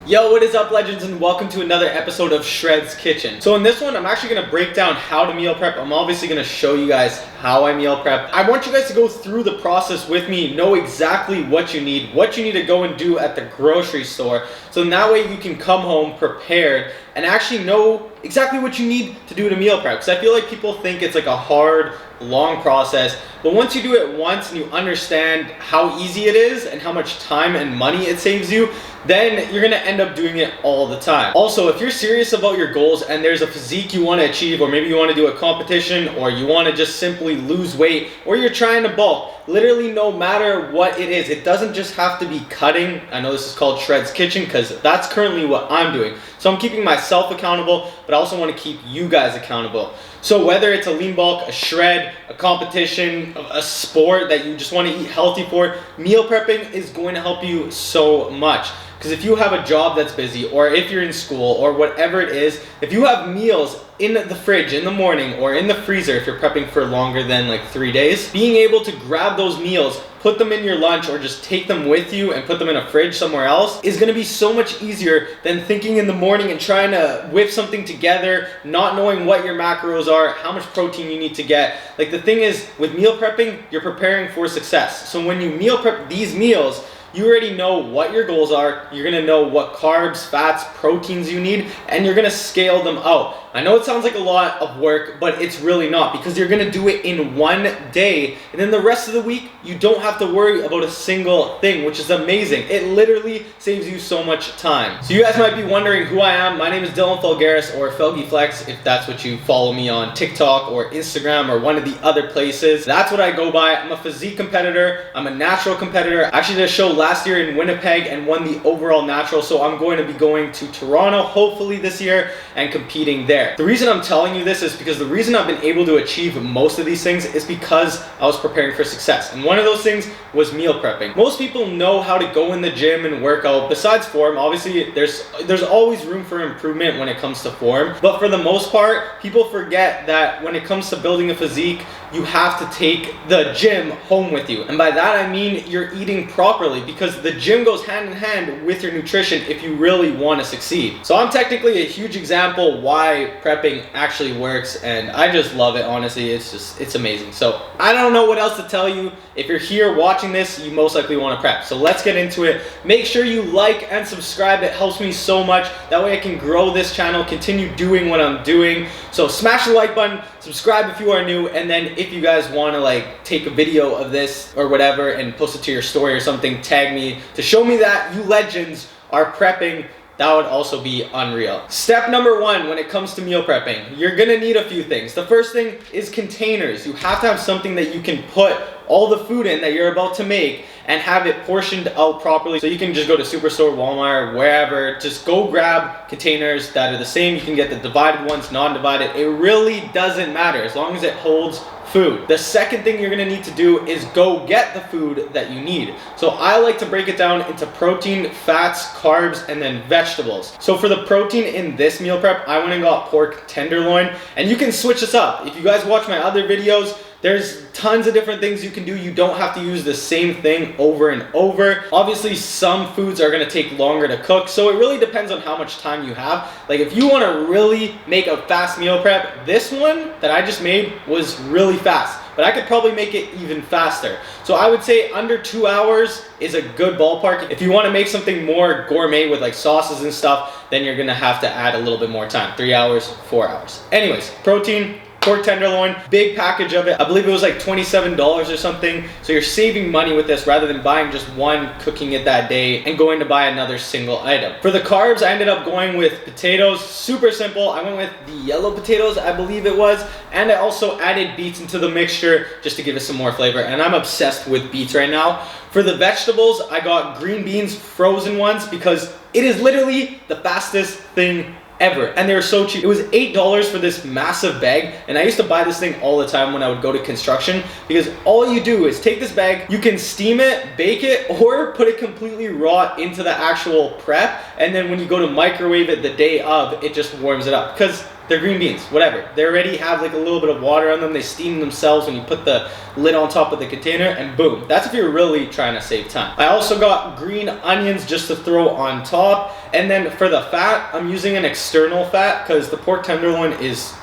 Yo, what is up, legends, and welcome to another episode of Shred's Kitchen. So in this one, I'm actually going to break down how to meal prep. I'm obviously going to show you guys how I meal prep. I want you guys to go through the process with me, know exactly what you need to go and do at the grocery store. So in that way you can come home prepared and actually know exactly what you need to do to meal prep. Because I feel like people think it's like a hard, long process, but once you do it once and you understand how easy it is and how much time and money it saves you, then you're gonna end up doing it all the time. Also, if you're serious about your goals and there's a physique you want to achieve, or maybe you want to do a competition, or you want to just simply lose weight, or you're trying to bulk, literally no matter what it is, it doesn't just have to be cutting. I know this is called Shred's Kitchen because that's currently what I'm doing. So I'm keeping myself accountable, but I also want to keep you guys accountable. So whether it's a lean bulk, a shred, a competition, a sport that you just want to eat healthy for, meal prepping is going to help you so much. Because if you have a job that's busy, or if you're in school, or whatever it is, if you have meals in the fridge in the morning or in the freezer, if you're prepping for longer than like 3 days, being able to grab those meals, put them in your lunch, or just take them with you and put them in a fridge somewhere else is going to be so much easier than thinking in the morning and trying to whip something together, not knowing what your macros are, how much protein you need to get. Like, the thing is, with meal prepping, you're preparing for success. So when you meal prep these meals, you already know what your goals are, you're gonna know what carbs, fats, proteins you need, and you're gonna scale them out. I know it sounds like a lot of work, but it's really not, because you're gonna do it in one day, and then the rest of the week, you don't have to worry about a single thing, which is amazing. It literally saves you so much time. So you guys might be wondering who I am. My name is Dylan Fulgaris, or Felgy Flex, if that's what you follow me on TikTok or Instagram or one of the other places. That's what I go by. I'm a physique competitor. I'm a natural competitor. I actually did a show last year in Winnipeg and won the overall natural, so I'm going to be going to Toronto hopefully this year and competing there. The reason I'm telling you this is because the reason I've been able to achieve most of these things is because I was preparing for success, and one of those things was meal prepping. Most people know how to go in the gym and work out. Besides form, obviously there's always room for improvement when it comes to form, but for the most part, people forget that when it comes to building a physique, you have to take the gym home with you. And by that I mean you're eating properly, because the gym goes hand in hand with your nutrition if you really want to succeed. So I'm technically a huge example why prepping actually works, and I just love it. Honestly, it's amazing. So I don't know what else to tell you. If you're here watching this, you most likely want to prep. So let's get into it. Make sure you like and subscribe. It helps me so much. That way I can grow this channel, continue doing what I'm doing. So smash the like button, subscribe if you are new, and then if you guys want to like take a video of this or whatever and post it to your story or something, tag me to show me that you legends are prepping. That would also be unreal. Step number one when it comes to meal prepping, you're gonna need a few things. The first thing is containers. You have to have something that you can put all the food in that you're about to make and have it portioned out properly. So you can just go to Superstore, Walmart, wherever, just go grab containers that are the same. You can get the divided ones, non-divided. It really doesn't matter as long as it holds food. The second thing you're gonna need to do is go get the food that you need. So I like to break it down into protein, fats, carbs, and then vegetables. So for the protein in this meal prep, I went and got pork tenderloin, and you can switch this up. If you guys watch my other videos, there's tons of different things you can do. You don't have to use the same thing over and over. Obviously, some foods are gonna take longer to cook, so it really depends on how much time you have. Like, if you wanna really make a fast meal prep, this one that I just made was really fast, but I could probably make it even faster. So I would say under 2 hours is a good ballpark. If you wanna make something more gourmet with like sauces and stuff, then you're gonna have to add a little bit more time, 3 hours, 4 hours. Anyways, protein, pork tenderloin, big package of it. I believe it was like $27 or something. So you're saving money with this rather than buying just one, cooking it that day, and going to buy another single item. For the carbs, I ended up going with potatoes. Super simple. I went with the yellow potatoes, I believe it was, and I also added beets into the mixture just to give it some more flavor, and I'm obsessed with beets right now. For the vegetables, I got green beans, frozen ones, because it is literally the fastest thing ever, and they were so cheap. It was $8 for this massive bag, and I used to buy this thing all the time when I would go to construction, because all you do is take this bag, you can steam it, bake it, or put it completely raw into the actual prep, and then when you go to microwave it the day of, it just warms it up. Because they're green beans, whatever. They already have like a little bit of water on them. They steam themselves when you put the lid on top of the container, and boom. That's if you're really trying to save time. I also got green onions just to throw on top. And then for the fat, I'm using an external fat because the pork tenderloin it's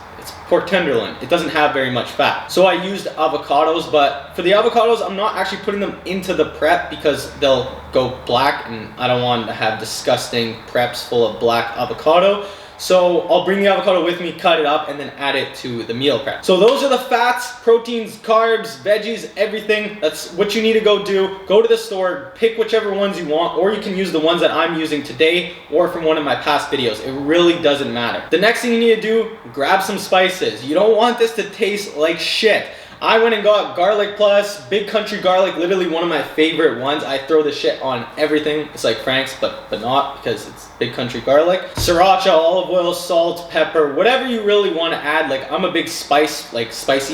pork tenderloin. It doesn't have very much fat. So I used avocados, but for the avocados, I'm not actually putting them into the prep because they'll go black, and I don't want to have disgusting preps full of black avocado. So I'll bring the avocado with me, cut it up, and then add it to the meal prep. So those are the fats, proteins, carbs, veggies, everything. That's what you need to go do. Go to the store, pick whichever ones you want, or you can use the ones that I'm using today or from one of my past videos. It really doesn't matter. The next thing you need to do, grab some spices. You don't want this to taste like shit. I went and got garlic plus, big country garlic, literally one of my favorite ones. I throw this shit on everything. It's like Frank's, but not, because it's big country garlic. Sriracha, olive oil, salt, pepper, whatever you really want to add. Like, I'm a big spicy,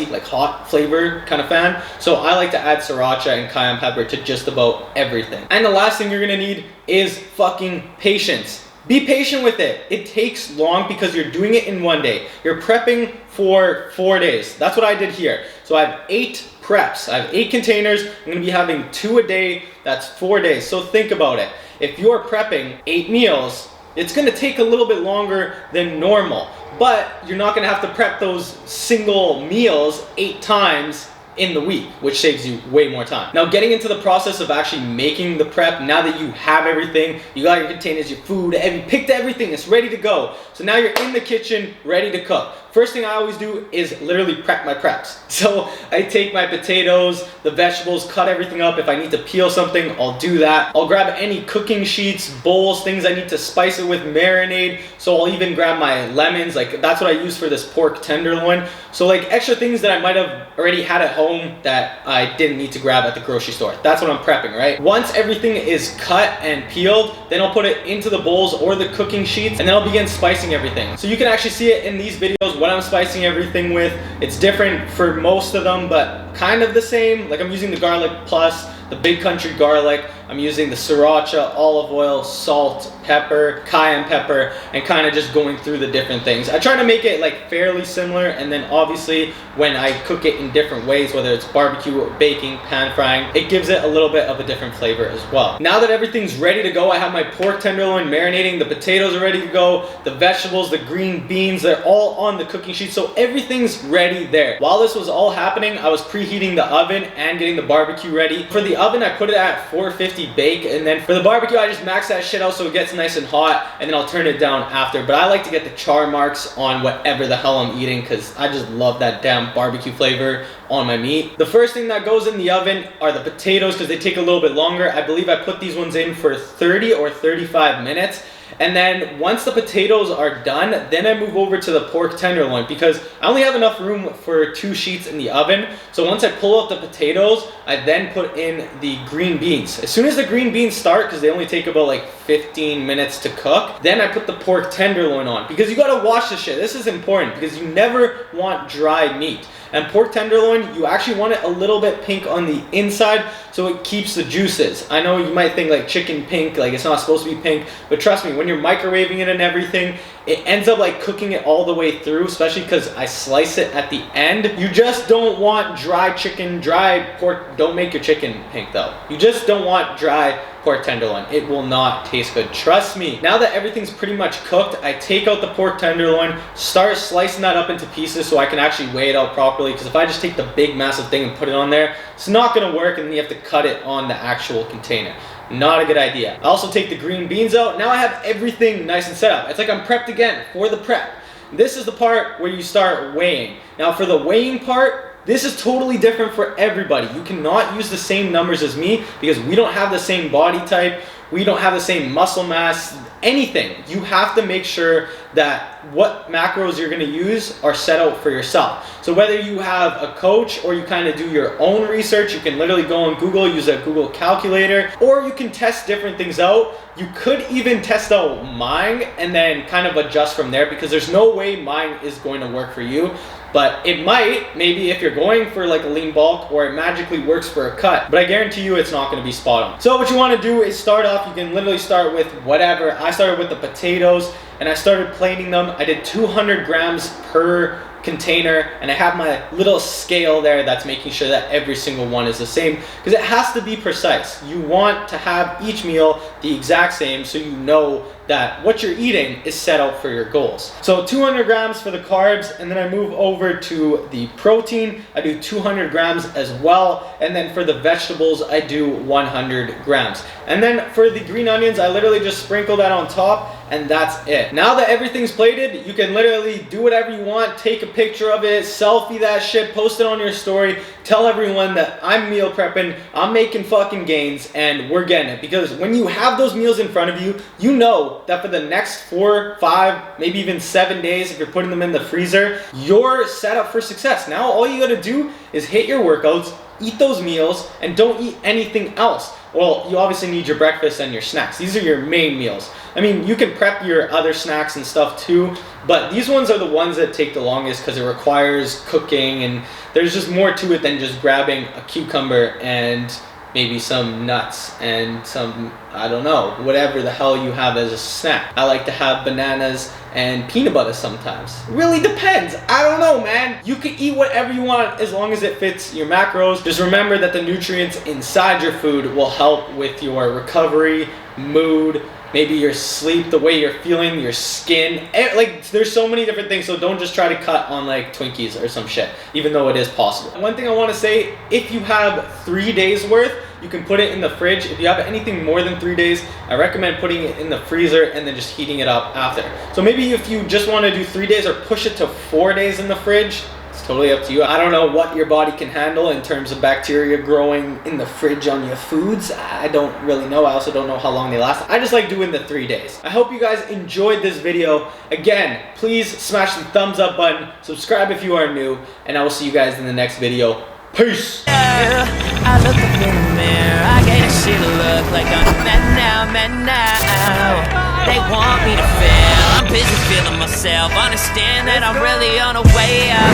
like hot flavor kind of fan. So I like to add sriracha and cayenne pepper to just about everything. And the last thing you're gonna need is fucking patience. Be patient with it. It takes long because you're doing it in one day. You're prepping for 4 days. That's what I did here. So I have 8 preps. I have 8 containers. I'm gonna be having 2 a day. That's 4 days. So think about it. If you're prepping 8 meals, it's gonna take a little bit longer than normal, but you're not gonna have to prep those single meals 8 times in the week, which saves you way more time. Now, getting into the process of actually making the prep, now that you have everything, you got your containers, your food, you picked everything, it's ready to go. So now you're in the kitchen, ready to cook. First thing I always do is literally prep my preps. So I take my potatoes, the vegetables, cut everything up. If I need to peel something, I'll do that. I'll grab any cooking sheets, bowls, things I need to spice it with, marinade. So I'll even grab my lemons. Like, that's what I use for this pork tenderloin. So like extra things that I might have already had at home that I didn't need to grab at the grocery store. That's what I'm prepping, right? Once everything is cut and peeled, then I'll put it into the bowls or the cooking sheets, and then I'll begin spicing everything. So you can actually see it in these videos what I'm spicing everything with. It's different for most of them, but kind of the same. Like, I'm using the garlic plus, the big country garlic. I'm using the sriracha, olive oil, salt, pepper, cayenne pepper, and kind of just going through the different things. I try to make it like fairly similar, and then obviously when I cook it in different ways, whether it's barbecue or baking, pan frying, it gives it a little bit of a different flavor as well. Now that everything's ready to go, I have my pork tenderloin marinating, the potatoes are ready to go, the vegetables, the green beans, they're all on the cooking sheet, so everything's ready there. While this was all happening, I was preheating the oven and getting the barbecue ready. For the oven, I put it at 450 bake, and then for the barbecue, I just max that shit out so it gets nice and hot, and then I'll turn it down after. But I like to get the char marks on whatever the hell I'm eating, because I just love that damn barbecue flavor on my meat. The first thing that goes in the oven are the potatoes, because they take a little bit longer. I believe I put these ones in for 30 or 35 minutes. And then once the potatoes are done, then I move over to the pork tenderloin, because I only have enough room for 2 sheets in the oven. So once I pull out the potatoes, I then put in the green beans. As soon as the green beans start, because they only take about like 15 minutes to cook, then I put the pork tenderloin on, because you gotta wash this shit. This is important because you never want dry meat. And pork tenderloin, you actually want it a little bit pink on the inside so it keeps the juices. I know you might think like chicken pink, like it's not supposed to be pink, but trust me, when you're microwaving it and everything, it ends up like cooking it all the way through, especially because I slice it at the end. You just don't want dry chicken, dry pork. Don't make your chicken pink though. You just don't want dry pork tenderloin. It will not taste good. Trust me. Now that everything's pretty much cooked, I take out the pork tenderloin, start slicing that up into pieces so I can actually weigh it out properly, because if I just take the big massive thing and put it on there, it's not going to work, and then you have to cut it on the actual container. Not a good idea. I also take the green beans out. Now I have everything nice and set up. It's like I'm prepped again for the prep. This is the part where you start weighing. Now for the weighing part, this is totally different for everybody. You cannot use the same numbers as me because we don't have the same body type. We don't have the same muscle mass, anything. You have to make sure that what macros you're gonna use are set out for yourself. So whether you have a coach or you kind of do your own research, you can literally go on Google, use a Google calculator, or you can test different things out. You could even test out mine and then kind of adjust from there, because there's no way mine is going to work for you. but it might, maybe if you're going for like a lean bulk, or it magically works for a cut, but I guarantee you it's not going to be spot on. So what you want to do is start off, you can literally start with whatever. I started with the potatoes and I started planing them. I did 200 grams per container, and I have my little scale there that's making sure that every single one is the same, because it has to be precise. You want to have each meal the exact same so you know that what you're eating is set out for your goals. So 200 grams for the carbs, and then I move over to the protein. I do 200 grams as well, and then for the vegetables I do 100 grams. And then for the green onions, I literally just sprinkle that on top, and that's it. Now that everything's plated, you can literally do whatever you want. Take a picture of it, selfie that shit, post it on your story, tell everyone that I'm meal prepping, I'm making fucking gains, and we're getting it. Because when you have those meals in front of you, you know that for the next 4, 5, maybe even 7 days, if you're putting them in the freezer, you're set up for success. Now all you gotta do is hit your workouts, eat those meals, and don't eat anything else. Well, you obviously need your breakfast and your snacks. These are your main meals. I mean, you can prep your other snacks and stuff too, but these ones are the ones that take the longest because it requires cooking, and there's just more to it than just grabbing a cucumber and maybe some nuts and some, I don't know, whatever the hell you have as a snack. I like to have bananas and peanut butter sometimes. It really depends. I don't know, man. You can eat whatever you want as long as it fits your macros. Just remember that the nutrients inside your food will help with your recovery, mood, maybe your sleep, the way you're feeling, your skin. Like, there's so many different things, so don't just try to cut on like Twinkies or some shit, even though it is possible. One thing I want to say, if you have 3 days worth, you can put it in the fridge. If you have anything more than 3 days, I recommend putting it in the freezer and then just heating it up after. So maybe if you just want to do 3 days or push it to 4 days in the fridge, it's totally up to you. I don't know what your body can handle in terms of bacteria growing in the fridge on your foods. I don't really know. I also don't know how long they last. I just like doing the 3 days. I hope you guys enjoyed this video. Again, please smash the thumbs up button, subscribe if you are new, and I will see you guys in the next video. Peace! I look up in the mirror, I gave a shit a look like I'm mad now. They want me to fail, I'm busy feeling myself. Understand that I'm really on a way up.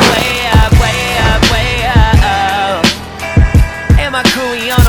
And my crew, we on